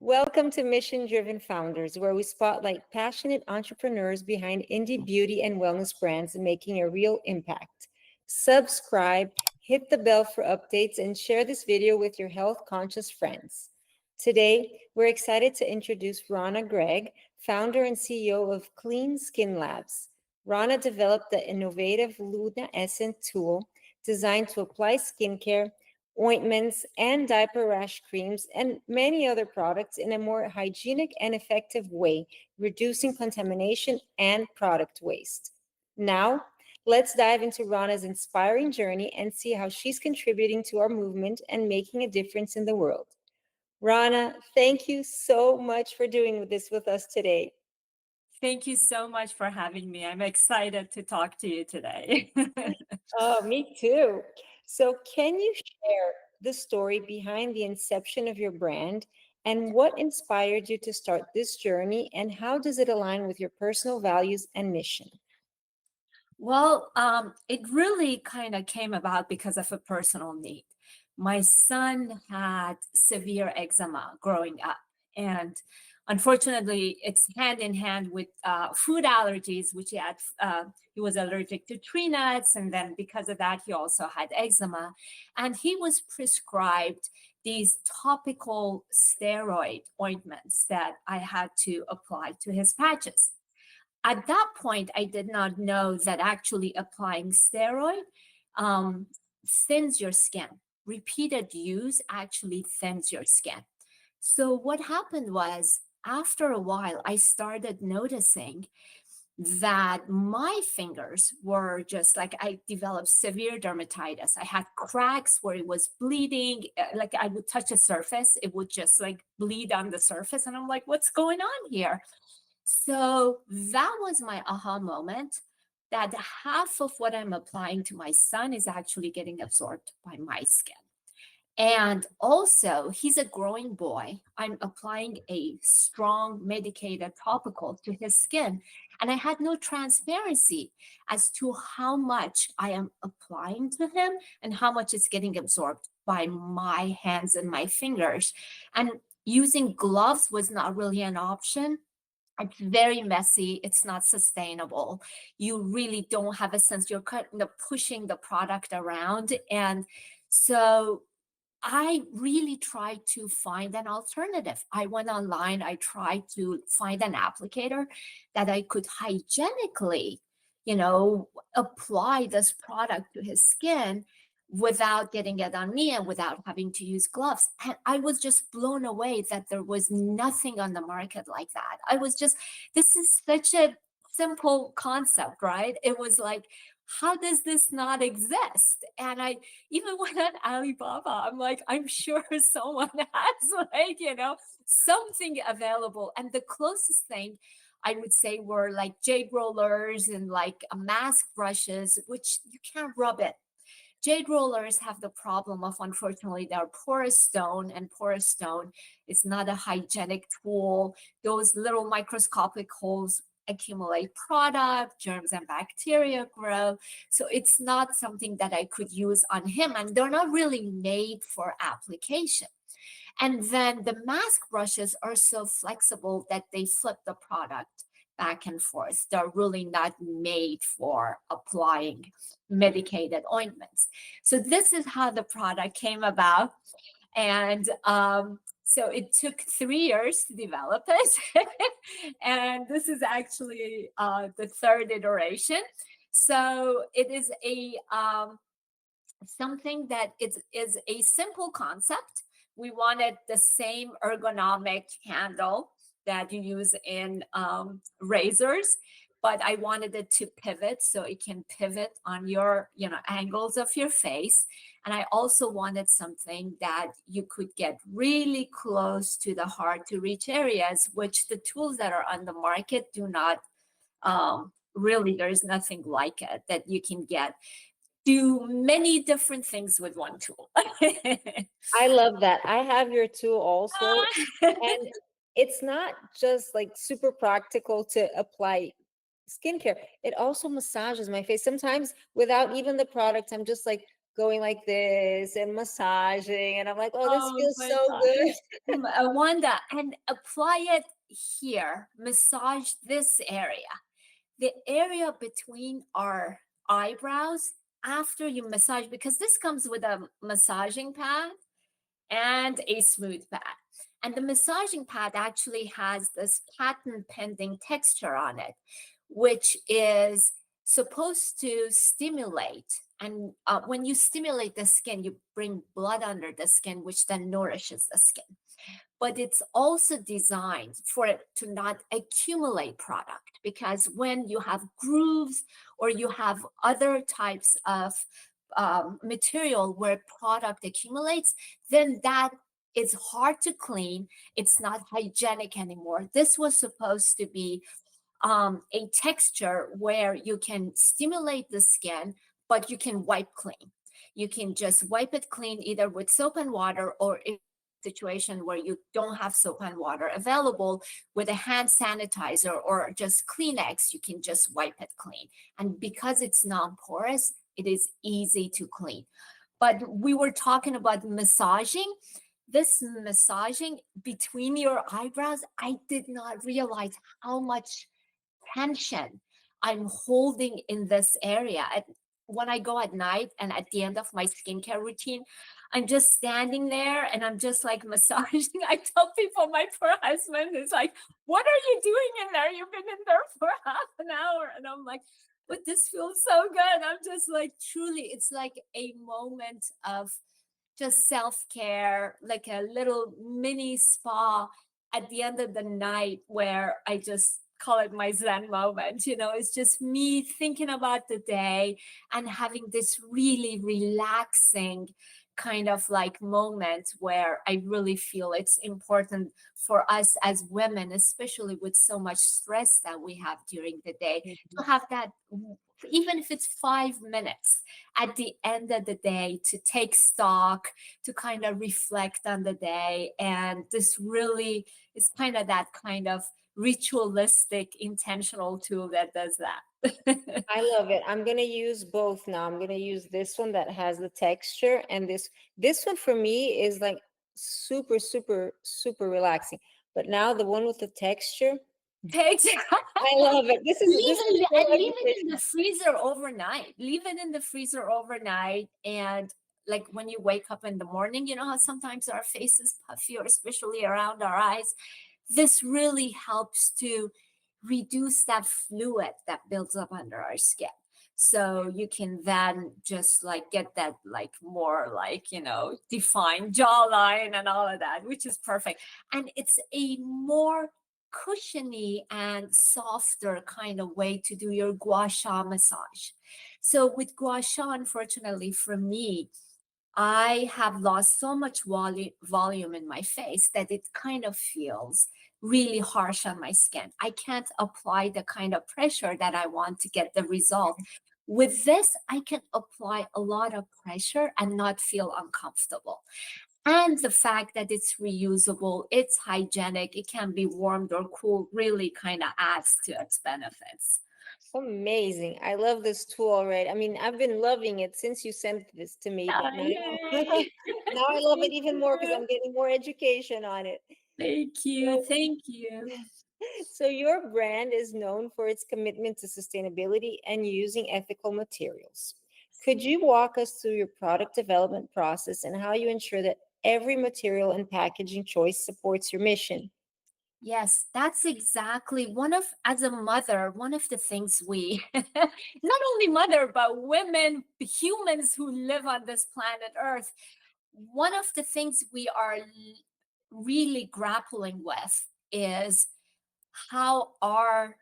Welcome to Mission Driven Founders, where we spotlight passionate entrepreneurs behind indie beauty and wellness brands making a real impact. Subscribe, hit the bell for updates, and share this video with your health conscious friends. Today, we're excited to introduce Raana Gregg, founder and CEO of Clean Skin Labs. Raana developed the innovative Lunaescent tool designed to apply skincare, ointments, and diaper rash creams, and many other products in a more hygienic and effective way, reducing contamination and product waste. Now, let's dive into Raana's inspiring journey and see how she's contributing to our movement and making a difference in the world. Raana, thank you so much for doing this with us today. Thank you so much for having me. I'm excited to talk to you today. Oh, me too. So, can you share the story behind the inception of your brand and what inspired you to start this journey, and how does it align with your personal values and mission? It really kind of came about because of a personal need. My son had severe eczema growing up, and unfortunately, it's hand in hand with food allergies, which he was allergic to tree nuts, and then because of that, he also had eczema, and he was prescribed these topical steroid ointments that I had to apply to his patches. At that point, I did not know that actually applying steroid um, thins your skin. Repeated use actually thins your skin. So what happened was, after a while, I started noticing that my fingers were just like, I developed severe dermatitis. I had cracks where it was bleeding. Like I would touch a surface, it would just like bleed on the surface. And I'm like, what's going on here? So that was my aha moment, that half of what I'm applying to my son is actually getting absorbed by my skin. And also, he's a growing boy. I'm applying a strong medicated topical to his skin, and I had no transparency as to how much I am applying to him and how much is getting absorbed by my hands and my fingers. And using gloves was not really an option. It's very messy. It's not sustainable. You really don't have a sense. You're kind of pushing the product around. And so I really tried to find an alternative. I went online. I tried to find an applicator that I could hygienically, apply this product to his skin without getting it on me and without having to use gloves. And I was just blown away that there was nothing on the market like that. This is such a simple concept, right? It was like, how does this not exist? And I even went on Alibaba. I'm like, I'm sure someone has something available. And the closest thing I would say were like jade rollers and like mask brushes, which you can't rub it. Jade rollers have the problem of, unfortunately, they're porous stone, and porous stone is not a hygienic tool. Those little microscopic holes accumulate product, germs and bacteria grow. So it's not something that I could use on him, and they're not really made for application. And then the mask brushes are so flexible that they flip the product back and forth. They're really not made for applying medicated ointments. So this is how the product came about. And so it took 3 years to develop it. And this is actually the third iteration. So it is a something that is a simple concept. We wanted the same ergonomic handle that you use in razors, but I wanted it to pivot so it can pivot on your, angles of your face. And I also wanted something that you could get really close to the hard to reach areas, which the tools that are on the market do not really, there's nothing like it that you can do many different things with one tool. I love that. I have your tool also, and it's not just like super practical to apply skincare. It also massages my face. Sometimes without even the product, I'm just like, going like this and massaging, and I'm like, oh, this Oh feels my so good. God. Wanda, and apply it here. Massage this area, the area between our eyebrows after you massage, because this comes with a massaging pad and a smooth pad. And the massaging pad actually has this patent pending texture on it, which is supposed to stimulate. And when you stimulate the skin, you bring blood under the skin, which then nourishes the skin. But it's also designed for it to not accumulate product, because when you have grooves or you have other types of material where product accumulates, then that is hard to clean. It's not hygienic anymore. This was supposed to be a texture where you can stimulate the skin, but you can wipe clean. You can just wipe it clean either with soap and water, or if situation where you don't have soap and water available, with a hand sanitizer or just Kleenex, you can just wipe it clean. And because it's non-porous, it is easy to clean. But we were talking about massaging. This massaging between your eyebrows, I did not realize how much tension I'm holding in this area. When I go at night and at the end of my skincare routine, I'm just standing there and I'm just like massaging. I tell people, my poor husband is like, what are you doing in there? You've been in there for half an hour. And I'm like, but this feels so good. I'm just like, truly, it's like a moment of just self-care, like a little mini spa at the end of the night, where I just call it my Zen moment. It's just me thinking about the day and having this really relaxing kind of like moment where I really feel it's important for us as women, especially with so much stress that we have during the day, to have that, even if it's 5 minutes at the end of the day, to take stock, to kind of reflect on the day. And this really is kind of that kind of ritualistic, intentional tool that does that. I love it. I'm gonna use both now. I'm gonna use this one that has the texture, and this one for me is like super, super, super relaxing. But now the one with the texture, Takes I love it. This is so and leave it in educational. the freezer overnight. Leave it in the freezer overnight. And like when you wake up in the morning, you know how sometimes our face is puffy, or especially around our eyes. This really helps to reduce that fluid that builds up under our skin. So you can then just like get that like more like, defined jawline and all of that, which is perfect. And it's a more cushiony and softer kind of way to do your gua sha massage. So with gua sha, unfortunately for me, I have lost so much volume in my face that it kind of feels really harsh on my skin. I can't apply the kind of pressure that I want to get the result. With this, I can apply a lot of pressure and not feel uncomfortable. And the fact that it's reusable, it's hygienic, it can be warmed or cooled, really kind of adds to its benefits. Amazing. I love this tool already. I mean, I've been loving it since you sent this to me, but now Yay. now I love it Thank even more because you. I'm getting more education on it. Thank you. So, Thank you. so your brand is known for its commitment to sustainability and using ethical materials. Could you walk us through your product development process and how you ensure that every material and packaging choice supports your mission? Yes, that's exactly as a mother, one of the things we, not only mother, but women, humans who live on this planet Earth, one of the things we are really grappling with is how our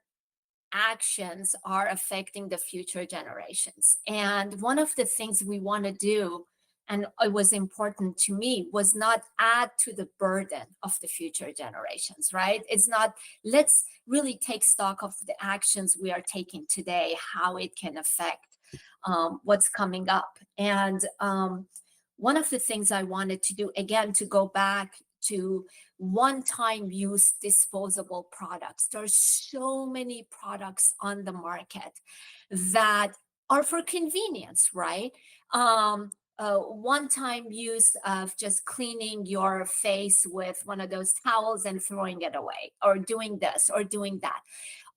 actions are affecting the future generations. And one of the things we want to do, and it was important to me, was not add to the burden of the future generations, right? It's not, let's really take stock of the actions we are taking today, how it can affect what's coming up. And one of the things I wanted to do, again, to go back to one-time use disposable products. There's so many products on the market that are for convenience, right? one-time use of just cleaning your face with one of those towels and throwing it away, or doing this or doing that.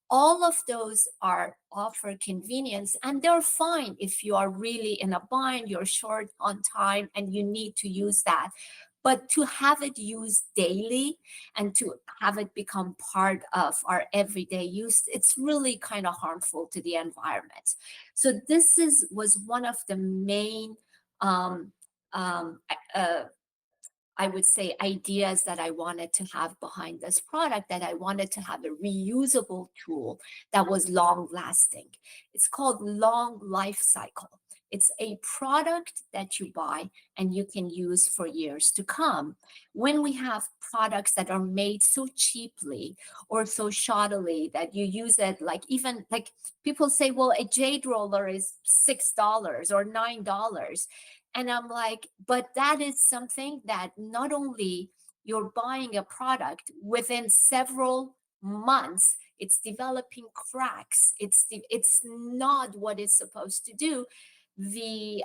All of those are offer convenience, and they're fine if you are really in a bind, you're short on time, and you need to use that. But to have it used daily and to have it become part of our everyday use, it's really kind of harmful to the environment. So this was one of the main um, um, uh, I would say, ideas that I wanted to have behind this product, that I wanted to have a reusable tool that was long lasting. It's called long life cycle. It's a product that you buy and you can use for years to come. When we have products that are made so cheaply or so shoddily that you use it, like, even like people say, well, a jade roller is $6 or $9. And I'm like, but that is something that not only you're buying a product within several months, it's developing cracks. It's not what it's supposed to do. The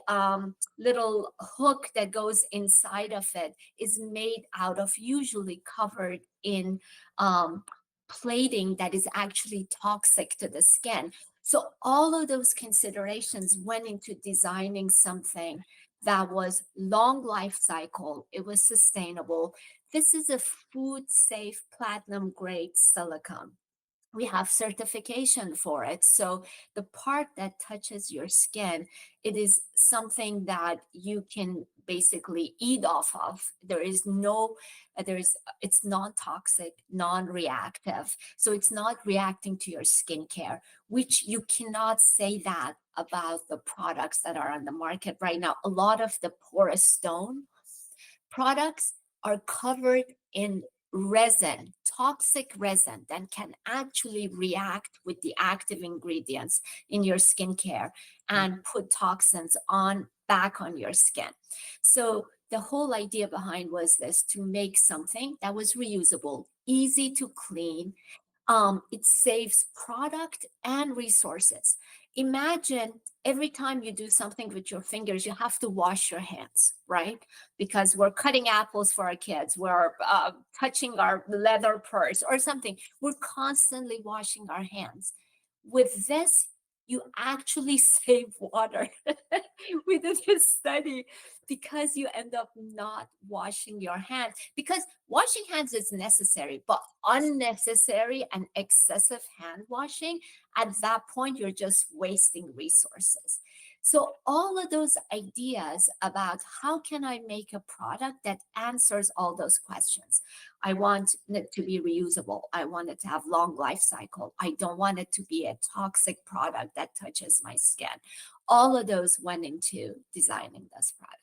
little hook that goes inside of it is made out of, usually covered in plating that is actually toxic to the skin. So all of those considerations went into designing something that was long life cycle. It was sustainable. This is a food safe platinum grade silicone. We have certification for it. So the part that touches your skin, it is something that you can basically eat off of. There is no, it's non-toxic, non-reactive. So it's not reacting to your skincare, which you cannot say that about the products that are on the market right now. A lot of the porous stone products are covered in resin, toxic resin, that can actually react with the active ingredients in your skincare and put toxins on back on your skin. So the whole idea behind was this: to make something that was reusable, easy to clean. It saves product and resources. Imagine every time you do something with your fingers, you have to wash your hands, right? Because we're cutting apples for our kids, we're touching our leather purse or something. We're constantly washing our hands. With this, you actually save water. We did this study because you end up not washing your hands, because washing hands is necessary, but unnecessary and excessive hand washing, at that point, you're just wasting resources. So all of those ideas about how can I make a product that answers all those questions. I want it to be reusable. I want it to have long life cycle. I don't want it to be a toxic product that touches my skin. All of those went into designing this product.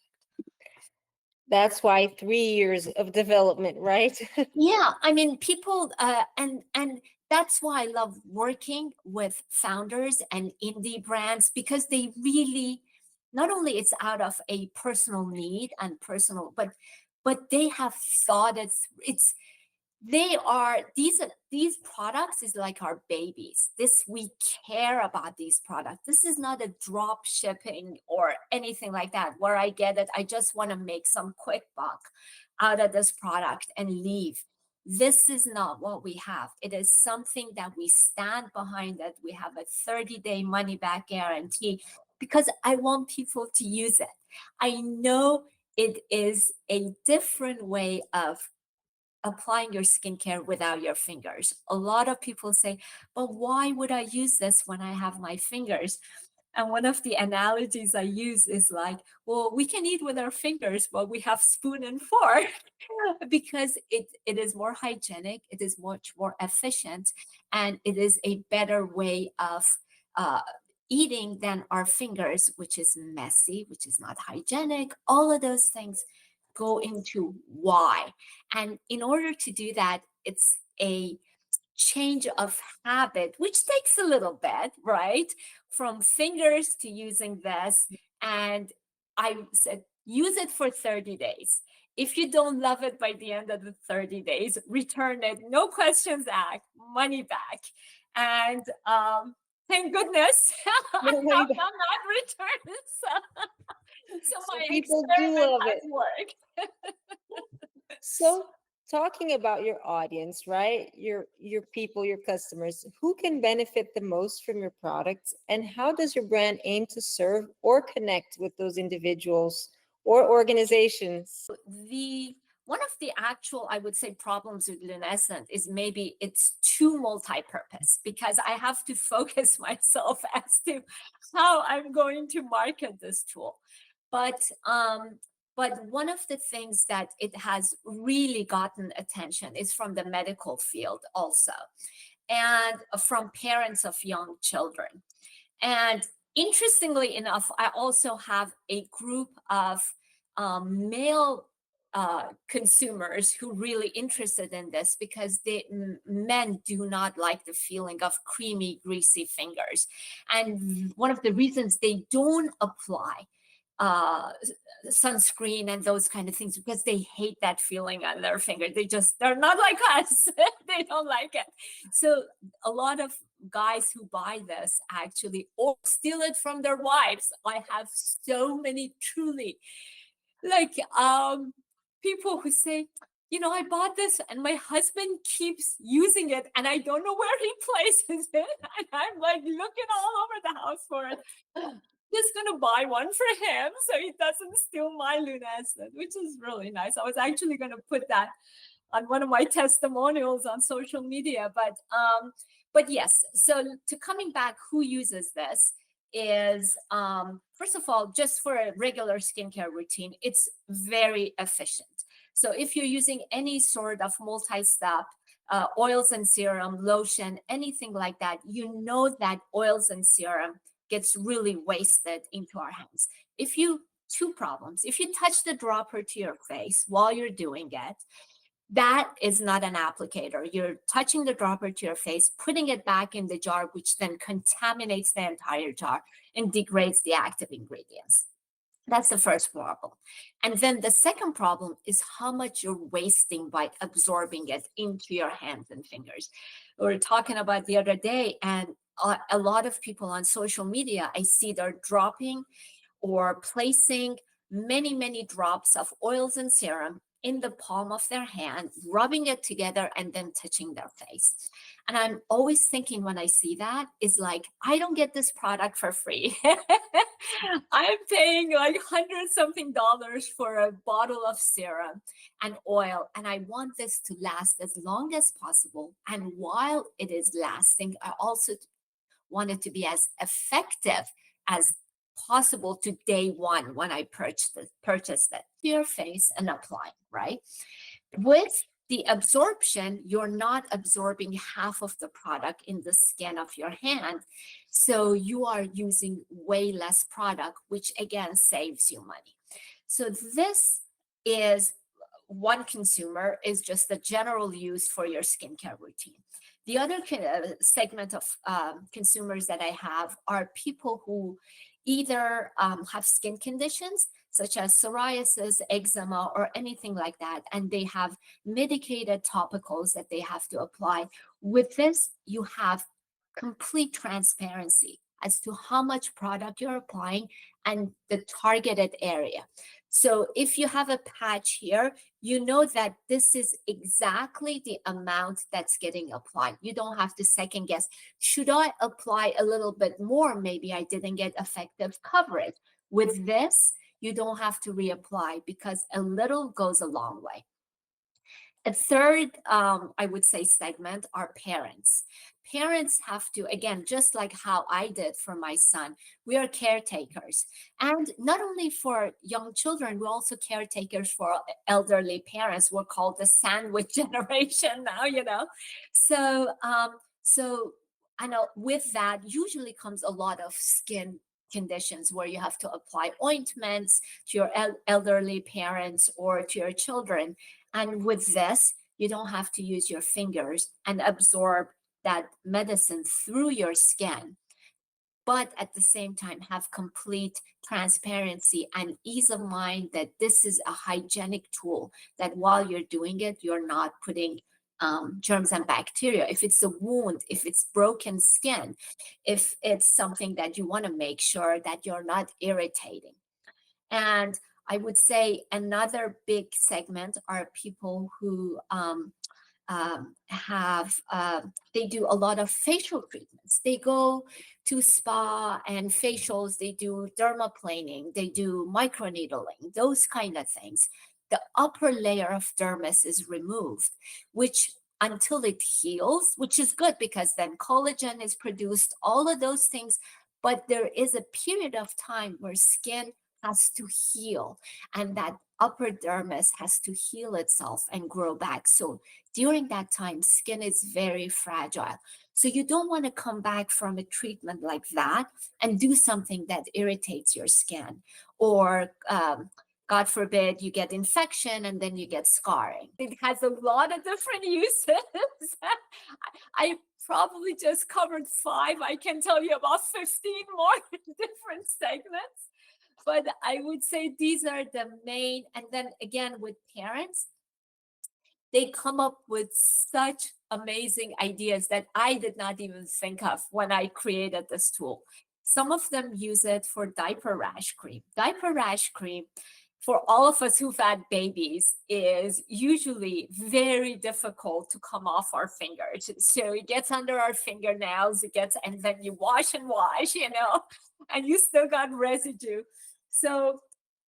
That's why 3 years of development, right? Yeah, I mean, people, and that's why I love working with founders and indie brands, because they really, not only it's out of a personal need and personal, but they have thought it's they are, these products is like our babies. This, we care about these products. This is not a drop shipping or anything like that where I get it, I just want to make some quick buck out of this product and leave. This is not what we have. It is something that we stand behind, that we have a 30-day money back guarantee, because I want people to use it. I know it is a different way of applying your skincare without your fingers. A lot of people say, but why would I use this when I have my fingers? And one of the analogies I use is like, well, we can eat with our fingers, but we have spoon and fork because it is more hygienic, it is much more efficient, and it is a better way of uh, eating than our fingers, which is messy, which is not hygienic. All of those things go into why. And in order to do that, it's a change of habit, which takes a little bit, right? From fingers to using this. And I said, use it for 30 days. If you don't love it by the end of the 30 days, return it. No questions asked, money back. And thank goodness I have not returned. So So my people do experiment love has it. worked. So talking about your audience, right? Your people, your customers, who can benefit the most from your products, and how does your brand aim to serve or connect with those individuals or organizations? The one of the actual, I would say, problems with Lunaescent is maybe it's too multi-purpose because I have to focus myself as to how I'm going to market this tool. But but one of the things that it has really gotten attention is from the medical field also, and from parents of young children. And interestingly enough, I also have a group of male consumers who really interested in this because men do not like the feeling of creamy, greasy fingers. And one of the reasons they don't apply uh sunscreen and those kind of things because they hate that feeling on their finger. They're not like us. They don't like it. So a lot of guys who buy this actually or steal it from their wives. I have so many truly like people who say, I bought this and my husband keeps using it and I don't know where he places it. And I'm like looking all over the house for it. Just gonna buy one for him so he doesn't steal my Lunaescent, which is really nice. I was actually gonna put that on one of my testimonials on social media, but yes. So to coming back, who uses this is first of all, just for a regular skincare routine, it's very efficient. So if you're using any sort of multi-step oils and serum, lotion, anything like that, you know that oils and serum gets really wasted into our hands. Two problems. If you touch the dropper to your face while you're doing it, that is not an applicator. You're touching the dropper to your face, putting it back in the jar, which then contaminates the entire jar and degrades the active ingredients. That's the first problem. And then the second problem is how much you're wasting by absorbing it into your hands and fingers. We were talking about the other day, and a lot of people on social media, I see they're dropping or placing many, many drops of oils and serum in the palm of their hand, rubbing it together and then touching their face. And I'm always thinking when I see that is like, I don't get this product for free. I'm paying like hundred something dollars for a bottle of serum and oil. And I want this to last as long as possible. And while it is lasting, I also want it to be as effective as possible to day one when I purchased it. To your face and apply, right? With the absorption, you're not absorbing half of the product in the skin of your hand. So you are using way less product, which again saves you money. So this is one consumer is just the general use for your skincare routine. The other segment of consumers that I have are people who either have skin conditions such as psoriasis, eczema, or anything like that, and they have medicated topicals that they have to apply. With this, you have complete transparency as to how much product you're applying and the targeted area. So if you have a patch here, you know that this is exactly the amount that's getting applied. You don't have to second guess. Should I apply a little bit more? Maybe I didn't get effective coverage. With this, you don't have to reapply because a little goes a long way. A third, I would say, segment are parents. Parents have to, again, just like how I did for my son, we are caretakers. And not only for young children, we're also caretakers for elderly parents. We're called the sandwich generation now. So I know with that usually comes a lot of skin conditions where you have to apply ointments to your elderly parents or to your children. And with this, you don't have to use your fingers and absorb that medicine through your skin, but at the same time have complete transparency and ease of mind that this is a hygienic tool, that while you're doing it, you're not putting germs and bacteria. If it's a wound, if it's broken skin, if it's something that you want to make sure that you're not irritating. And I would say another big segment are people who have they do a lot of facial treatments. They go to spa and facials. They do dermaplaning. They do microneedling. Those kind of things. The upper layer of dermis is removed, which until it heals, which is good because then collagen is produced. All of those things, but there is a period of time where skin has to heal, and that upper dermis has to heal itself and grow back. So during that time, skin is very fragile. So you don't want to come back from a treatment like that and do something that irritates your skin, or God forbid you get infection and then you get scarring. It has a lot of different uses. I probably just covered 5. I can tell you about 15 more different segments. But I would say these are the main. And then again, with parents, they come up with such amazing ideas that I did not even think of when I created this tool. Some of them use it for diaper rash cream. Diaper rash cream, for all of us who've had babies, is usually very difficult to come off our fingers. So it gets under our fingernails, and then you wash and wash, and you still got residue. So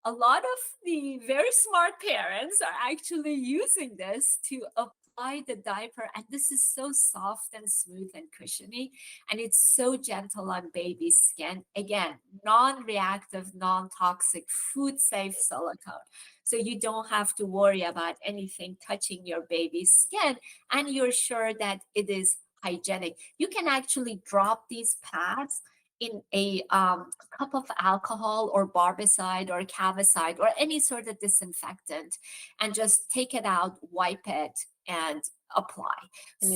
a lot of the very smart parents are actually using this to apply the diaper. And this is so soft and smooth and cushiony. And it's so gentle on baby skin. Again, non-reactive, non-toxic, food-safe silicone. So you don't have to worry about anything touching your baby's skin. And you're sure that it is hygienic. You can actually drop these pads in a cup of alcohol or barbicide or cavicide or any sort of disinfectant, and just take it out, wipe it, and apply.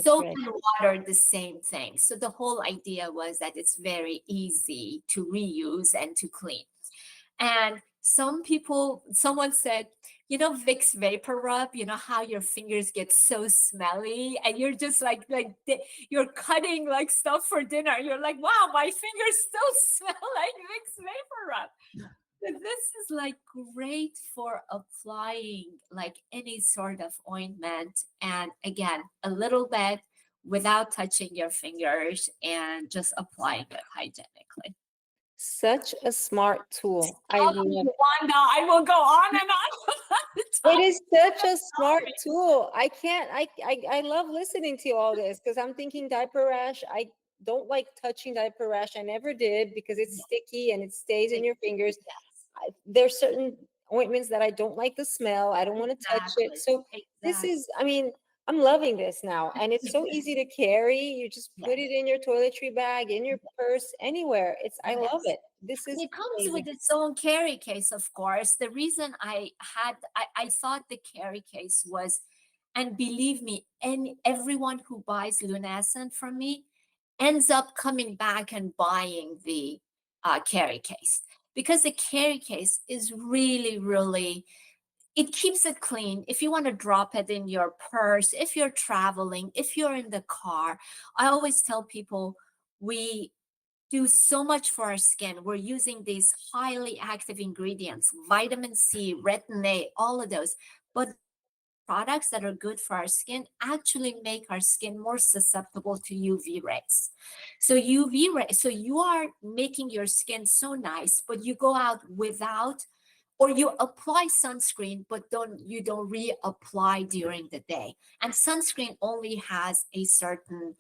Soap and water, the same thing. So the whole idea was that it's very easy to reuse and to clean. And someone said, Vicks Vapor Rub, how your fingers get so smelly and you're just like you're cutting like stuff for dinner. You're like, wow, my fingers still smell like Vicks Vapor Rub. But this is like great for applying like any sort of ointment. And again, a little bit without touching your fingers and just applying it hygienically. Such a smart tool. I love it. Wanda, I will go on and on. It is such a smart tool. I love listening to all this because I'm thinking diaper rash. I don't like touching diaper rash. I never did because it's sticky and it stays in your fingers. There's certain ointments that I don't like the smell. I don't want to touch it. So this is, I'm loving this now. And it's so easy to carry. You just put it in your toiletry bag, in your purse, anywhere. I love it. This is it comes amazing. with its own carry case, of course. The reason I thought the carry case was, and believe me, everyone who buys Lunaescent from me ends up coming back and buying the carry case, because the carry case is really, really, it keeps it clean. If you want to drop it in your purse, if you're traveling, if you're in the car, I always tell people we do so much for our skin. We're using these highly active ingredients, vitamin C, retin A, all of those. But products that are good for our skin actually make our skin more susceptible to UV rays. So so you are making your skin so nice, but you go out without, or you apply sunscreen, but you don't reapply during the day. And sunscreen only has a certain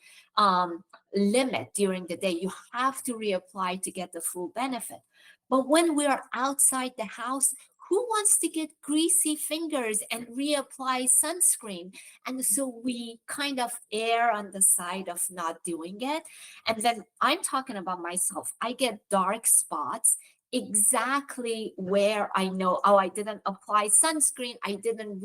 limit during the day. You have to reapply to get the full benefit. But when we are outside the house, who wants to get greasy fingers and reapply sunscreen? And so we kind of err on the side of not doing it. And then I'm talking about myself. I get dark spots exactly where I know, oh, I didn't apply sunscreen. I didn't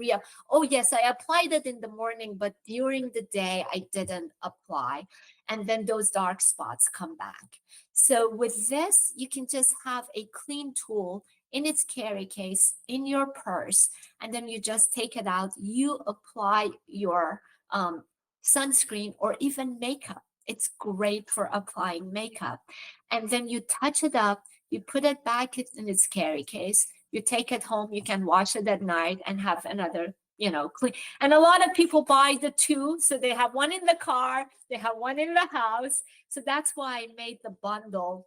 oh yes, I applied it in the morning, but during the day I didn't apply. And then those dark spots come back. So with this, you can just have a clean tool in its carry case in your purse, and then you just take it out. You apply your sunscreen or even makeup. It's great for applying makeup. And then you touch it up, you put it back in its carry case, You take it home, you can wash it at night and have another, clean. And a lot of people buy the two. So they have one in the car, they have one in the house. So that's why I made the bundle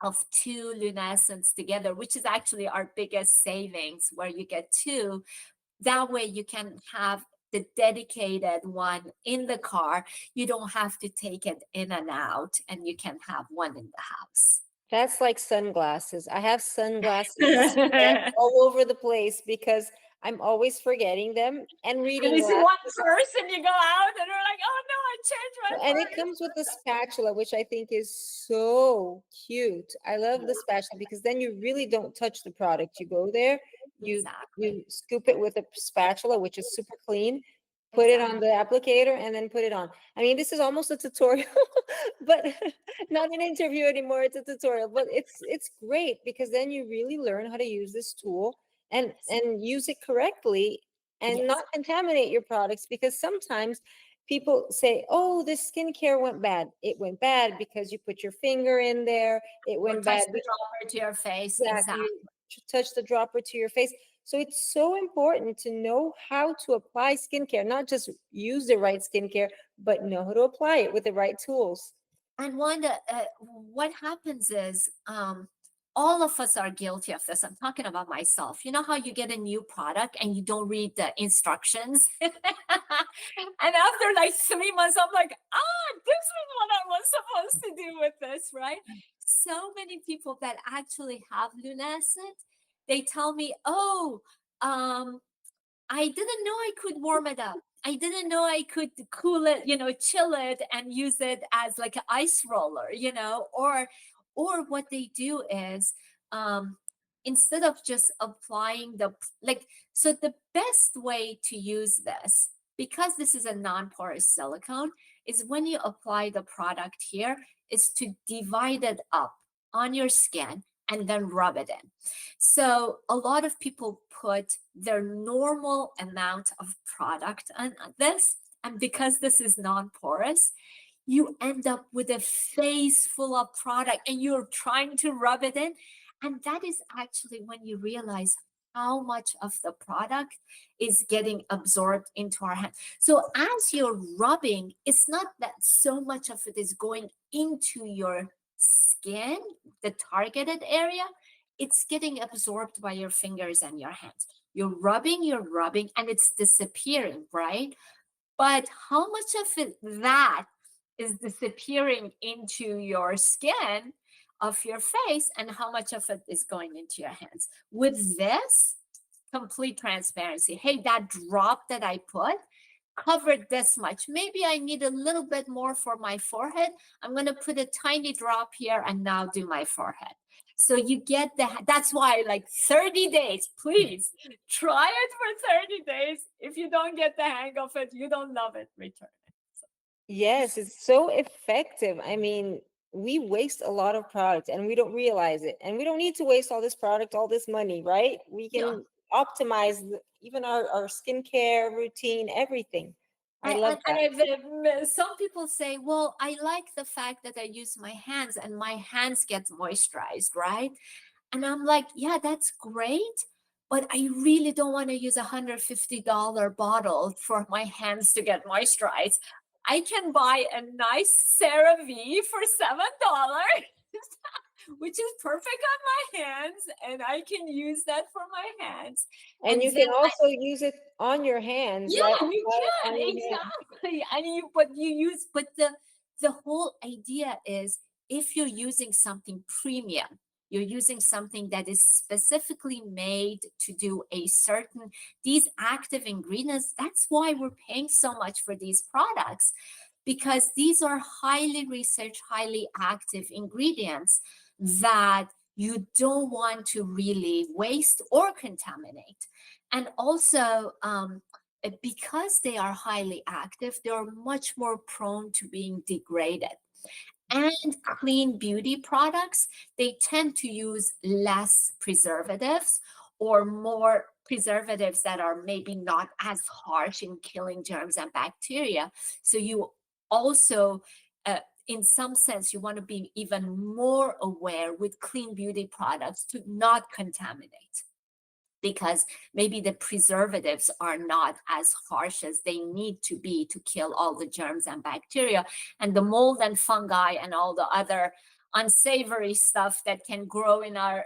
of two lunaescents together, which is actually our biggest savings, where you get two. That way you can have the dedicated one in the car. You don't have to take it in and out, and you can have one in the house. That's like sunglasses. I have sunglasses spread all over the place because I'm always forgetting them and reading And you see glasses. one purse and you go out and you're like, oh no, I changed my And purse. it comes with the spatula, which I think is so cute. I love the spatula because then you really don't touch the product. You go there, you Exactly. you scoop it with a spatula, which is super clean, put it on the applicator, and then put it on. I mean, this is almost a tutorial, but not an interview anymore. It's a tutorial, but it's great because then you really learn how to use this tool and use it correctly and Yes. not contaminate your products, because sometimes people say, oh, this skincare went bad. It went bad because you put your finger in there. It Or went touch bad the because dropper to your face. exactly, you touch the dropper to your face. So it's so important to know how to apply skincare, not just use the right skincare, but know how to apply it with the right tools. And Wanda, what happens is, all of us are guilty of this. I'm talking about myself. You know how you get a new product and you don't read the instructions? And after like 3 months, I'm like, this is what I was supposed to do with this, right? So many people that actually have lunaescent, they tell me, oh, I didn't know I could warm it up. I didn't know I could cool it, chill it and use it as like an ice roller, or what they do is, um, instead of just applying so the best way to use this, because this is a non-porous silicone, is when you apply the product here, is to divide it up on your skin and then rub it in. So a lot of people put their normal amount of product on this. And because this is non-porous, you end up with a face full of product and you're trying to rub it in. And that is actually when you realize how much of the product is getting absorbed into our hand. So as you're rubbing, it's not that so much of it is going into your skin, the targeted area. It's getting absorbed by your fingers and your hands. You're rubbing, and it's disappearing, right? But how much of that is disappearing into your skin of your face, and how much of it is going into your hands? With this, complete transparency. Hey, that drop that I put covered this much. Maybe I need a little bit more for my forehead. I'm going to put a tiny drop here and now do my forehead. So you get that's why, like, 30 days, please try it for 30 days. If you don't get the hang of it, you don't love it, return it. So. Yes, it's so effective. I mean, we waste a lot of product and we don't realize it. And we don't need to waste all this product, all this money, right? We can optimize even our skincare routine, everything. I love that. Some people say, well, I like the fact that I use my hands and my hands get moisturized, right? And I'm like, yeah, that's great. But I really don't want to use $150 bottle for my hands to get moisturized. I can buy a nice CeraVe for $7, which is perfect on my hands, and I can use that for my hands. And you can also use it on your hands, yeah, right? you can, exactly. And but the whole idea is, if you're using something premium, you're using something that is specifically made to do these active ingredients. That's why we're paying so much for these products, because these are highly researched, highly active ingredients that you don't want to really waste or contaminate. And also, because they are highly active, they're much more prone to being degraded. And clean beauty products, they tend to use less preservatives, or more preservatives that are maybe not as harsh in killing germs and bacteria. So you also, in some sense, you want to be even more aware with clean beauty products to not contaminate. because maybe the preservatives are not as harsh as they need to be to kill all the germs and bacteria, and the mold and fungi and all the other unsavory stuff that can grow in our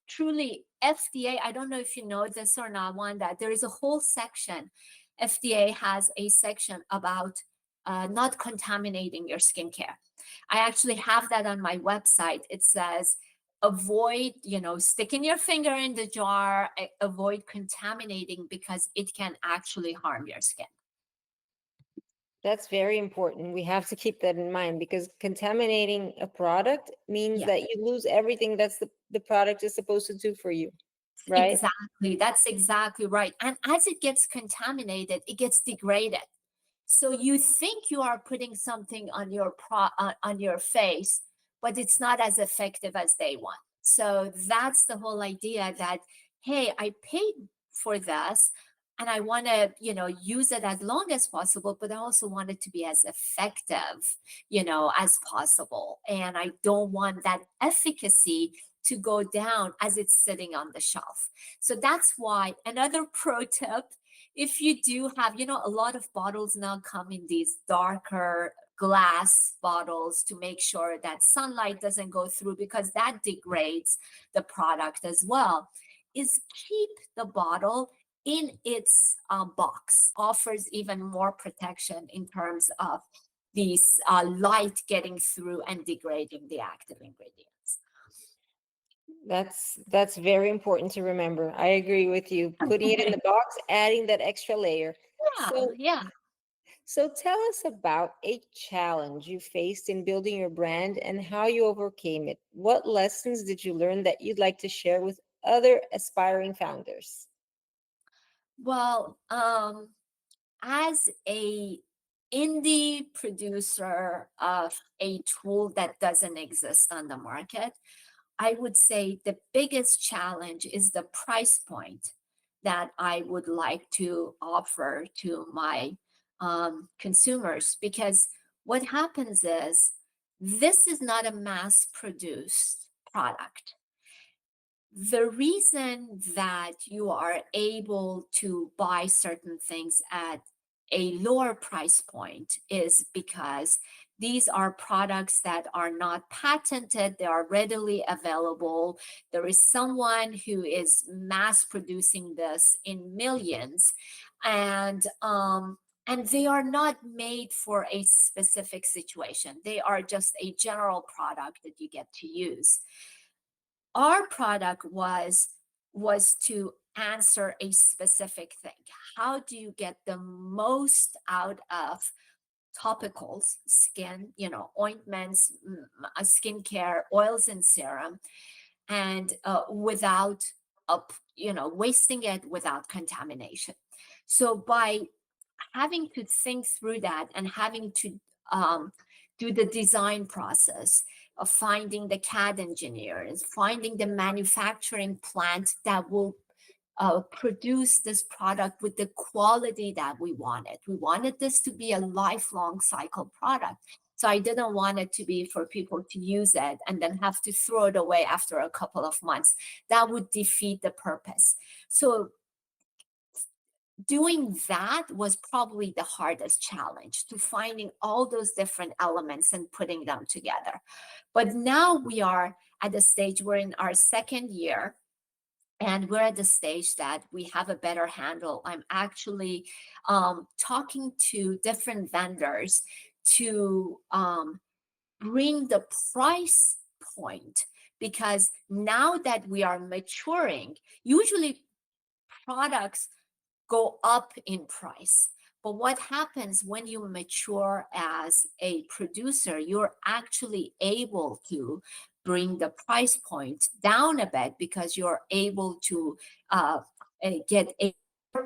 truly FDA. I don't know if you know this or not, Wanda, there is a whole section. FDA has a section about not contaminating your skincare. I actually have that on my website. It says avoid, sticking your finger in the jar, avoid contaminating because it can actually harm your skin. That's very important. We have to keep that in mind because contaminating a product means Yeah. that you lose everything that's the product is supposed to do for you, right? Exactly. That's exactly right. And as it gets contaminated, it gets degraded. So you think you are putting something on your on your face, but it's not as effective as they want. So that's the whole idea that, hey, I paid for this and I want to, use it as long as possible, but I also want it to be as effective, as possible. And I don't want that efficacy to go down as it's sitting on the shelf. So that's why another pro tip, if you do have, a lot of bottles now come in these darker glass bottles to make sure that sunlight doesn't go through because that degrades the product as well, is keep the bottle in its box. Offers even more protection in terms of these light getting through and degrading the active ingredients. That's very important to remember. I agree with you. Putting it in the box, adding that extra layer. Yeah, So, yeah. so tell us about a challenge you faced in building your brand and how you overcame it. What lessons did you learn that you'd like to share with other aspiring founders? Well, as a indie producer of a tool that doesn't exist on the market, I would say the biggest challenge is the price point that I would like to offer to my consumers. Because what happens is this is not a mass produced product. The reason that you are able to buy certain things at a lower price point is because these are products that are not patented, they are readily available. There is someone who is mass producing this in millions, and they are not made for a specific situation. They are just a general product that you get to use. Our product was to answer a specific thing. How do you get the most out of topicals, skin, ointments, skincare, oils and serum, and without wasting it, without contamination? So by having to think through that and having to do the design process of finding the CAD engineers, finding the manufacturing plant that will produce this product with the quality that we wanted. We wanted this to be a lifelong cycle product. So I didn't want it to be for people to use it and then have to throw it away after a couple of months. That would defeat the purpose. So doing that was probably the hardest challenge, to finding all those different elements and putting them together. But now we are at the stage, we're in our second year, and we're at the stage that we have a better handle. I'm actually talking to different vendors to bring the price point, because now that we are maturing, usually products go up in price. But what happens when you mature as a producer, you're actually able to bring the price point down a bit because you're able to get a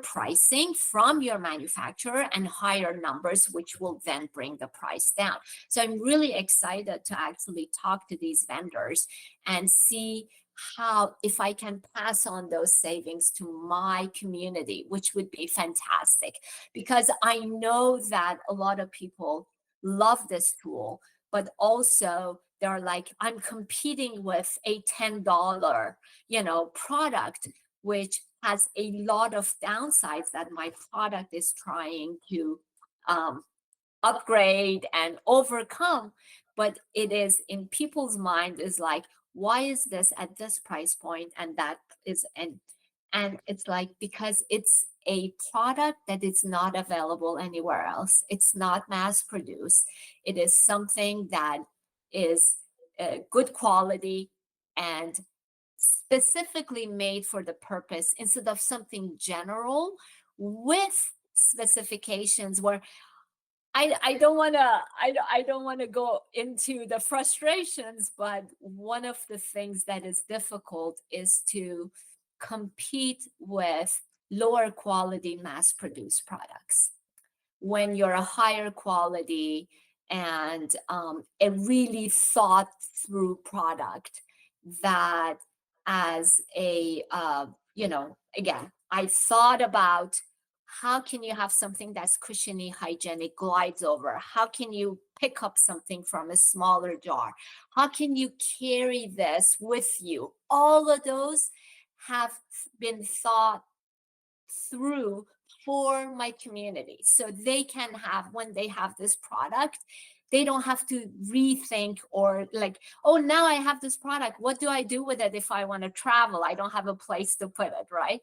pricing from your manufacturer and higher numbers, which will then bring the price down. So I'm really excited to actually talk to these vendors and see how, if I can pass on those savings to my community, which would be fantastic, because I know that a lot of people love this tool, but also they're like, I'm competing with a $10, product, which has a lot of downsides that my product is trying to upgrade and overcome, but it is in people's mind is like, why is this at this price point and that is and it's like, because it's a product that is not available anywhere else. It's not mass produced. It is something that is good quality and specifically made for the purpose, instead of something general with specifications where I don't want to I don't want to go into the frustrations, but one of the things that is difficult is to compete with lower quality mass produced products when you're a higher quality and a really thought through product that as a again, I thought about how can you have something that's cushiony, hygienic, glides over? How can you pick up something from a smaller jar? How can you carry this with you? All of those have been thought through for my community, so they can have, when they have this product, they don't have to rethink or like, oh, now I have this product, what do I do with it if I want to travel? I don't have a place to put it, right?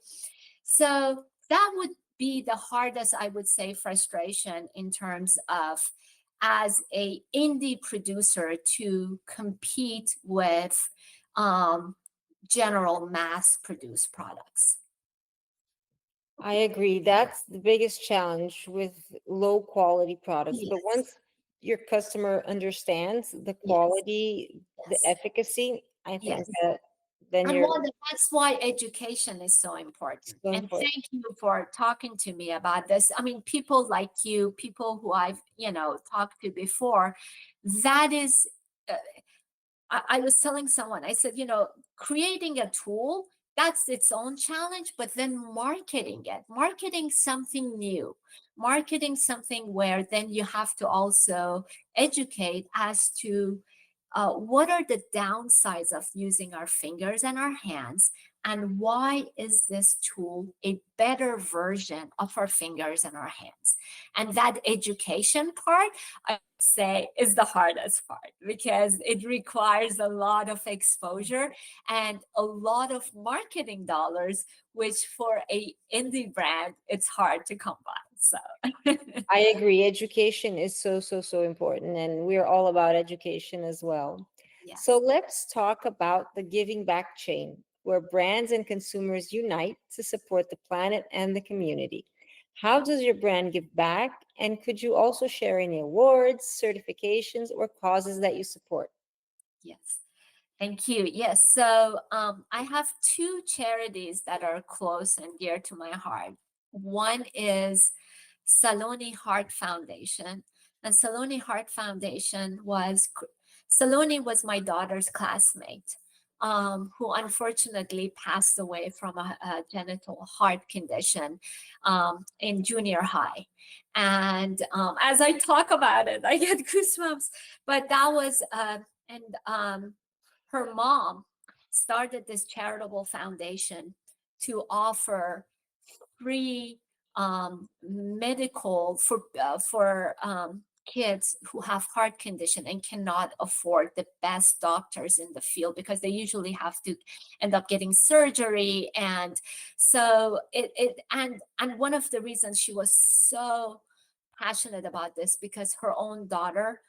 So that would be the hardest, I would say, frustration in terms of as a indie producer to compete with general mass produced products. I agree. That's the biggest challenge with low quality products. But Yes, once your customer understands the yes, quality, the yes, efficacy, I think yes. that then And you're that's why education is so important. so And important. thank you for talking to me about this. I mean, people like you, people who I've, talked to before, that is, uh, I was telling someone, I said, creating a tool, that's its own challenge, but then marketing it, marketing something new, marketing something where then you have to also educate as to what are the downsides of using our fingers and our hands, and why is this tool a better version of our fingers and our hands? And that education part, I would say, is the hardest part because it requires a lot of exposure and a lot of marketing dollars, which for a indie brand, it's hard to come by. So I agree. Education is so, so, so important. And we're all about education as well. So yes. let's talk about the giving back chain, where brands and consumers unite to support the planet and the community. How does your brand give back? And could you also share any awards, certifications, or causes that you support? Yes. Thank you. Yes. So I have two charities that are close and dear to my heart. One is Saloni Heart Foundation. And Saloni Heart Foundation Saloni was my daughter's classmate, who unfortunately passed away from a genital heart condition in junior high. And as I talk about it, I get goosebumps. But that was, and her mom started this charitable foundation to offer free medical for kids who have heart condition and cannot afford the best doctors in the field, because they usually have to end up getting surgery. And so and one of the reasons she was so passionate about this, because her own daughter,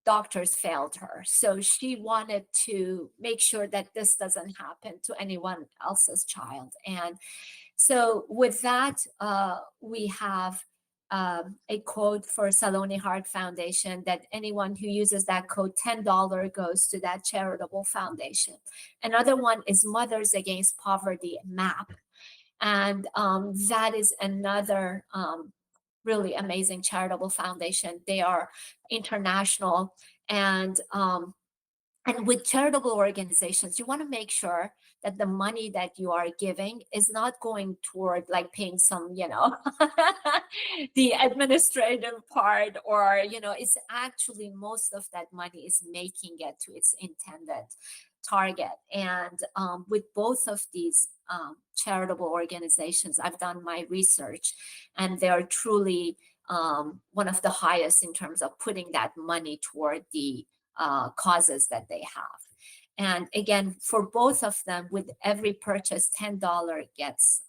doctors failed her, so she wanted to make sure that this doesn't happen to anyone else's child. And so with that, we have a code for Saloni Heart Foundation that anyone who uses that code, $10 goes to that charitable foundation. Another one is Mothers Against Poverty MAP. And that is another really amazing charitable foundation. They are international, and with charitable organizations, you want to make sure that the money that you are giving is not going toward like paying some, the administrative part, or, it's actually most of that money is making it to its intended target. And with both of these charitable organizations, I've done my research, and they're truly one of the highest in terms of putting that money toward the causes that they have. And again, for both of them, with every purchase, $10 gets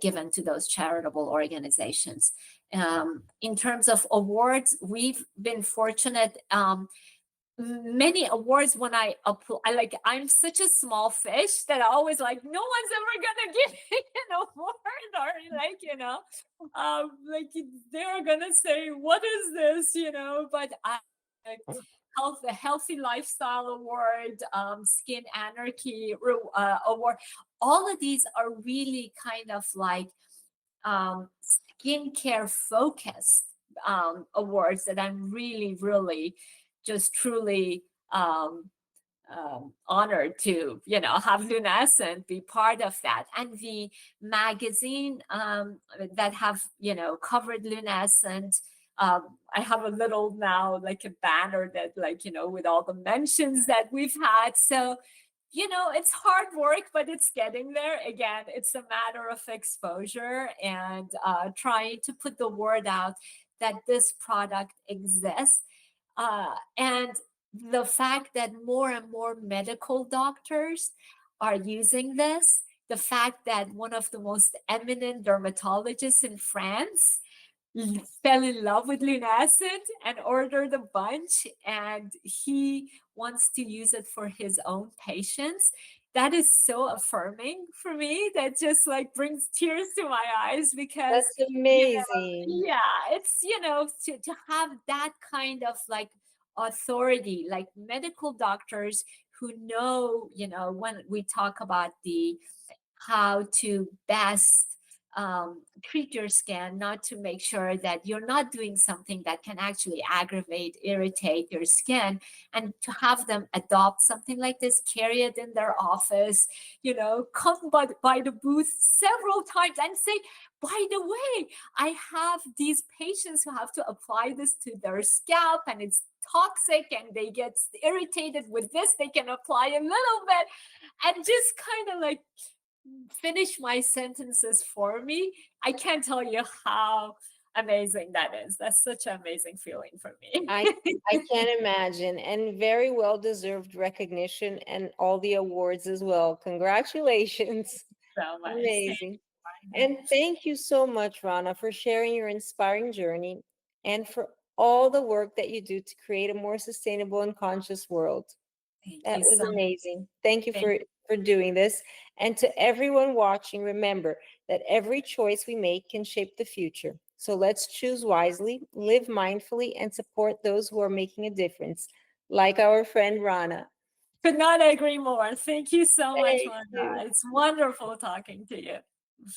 given to those charitable organizations. In terms of awards, we've been fortunate. Many awards when I apply, I'm such a small fish that I always like, no one's ever gonna give me an award, or they're gonna say, what is this, but I the healthy lifestyle award, skin anarchy award, all of these are really kind of like skincare focused awards that I'm really, really just truly honored to, have Lunaescent be part of that. And the magazine that have, covered Lunaescent, I have a little now, like a banner that with all the mentions that we've had. So, it's hard work, but it's getting there. Again, it's a matter of exposure and trying to put the word out that this product exists. And the fact that more and more medical doctors are using this, the fact that one of the most eminent dermatologists in France fell in love with Lunaescent and ordered a bunch, and he wants to use it for his own patients. That is so affirming for me. That just like brings tears to my eyes, because That's amazing. it's to have that kind of like authority, like medical doctors who know, when we talk about the how to best treat your skin, not to make sure that you're not doing something that can actually aggravate, irritate your skin, and to have them adopt something like this, carry it in their office, come by the booth several times and say, by the way, I have these patients who have to apply this to their scalp and it's toxic and they get irritated with this, they can apply a little bit, and just kind of like finish my sentences for me. I can't tell you how amazing that is. That's such an amazing feeling for me. I can't imagine, and very well deserved recognition and all the awards as well. Congratulations. So much. Amazing. And thank you so much, Raana, for sharing your inspiring journey and for all the work that you do to create a more sustainable and conscious world. Thank That you was so much. amazing. Thank you Thank for doing this. And to everyone watching, remember that every choice we make can shape the future. So let's choose wisely, live mindfully, and support those who are making a difference, like our friend Raana. Could not agree more. Thank you so much, Thank Wanda. you. It's wonderful talking to you.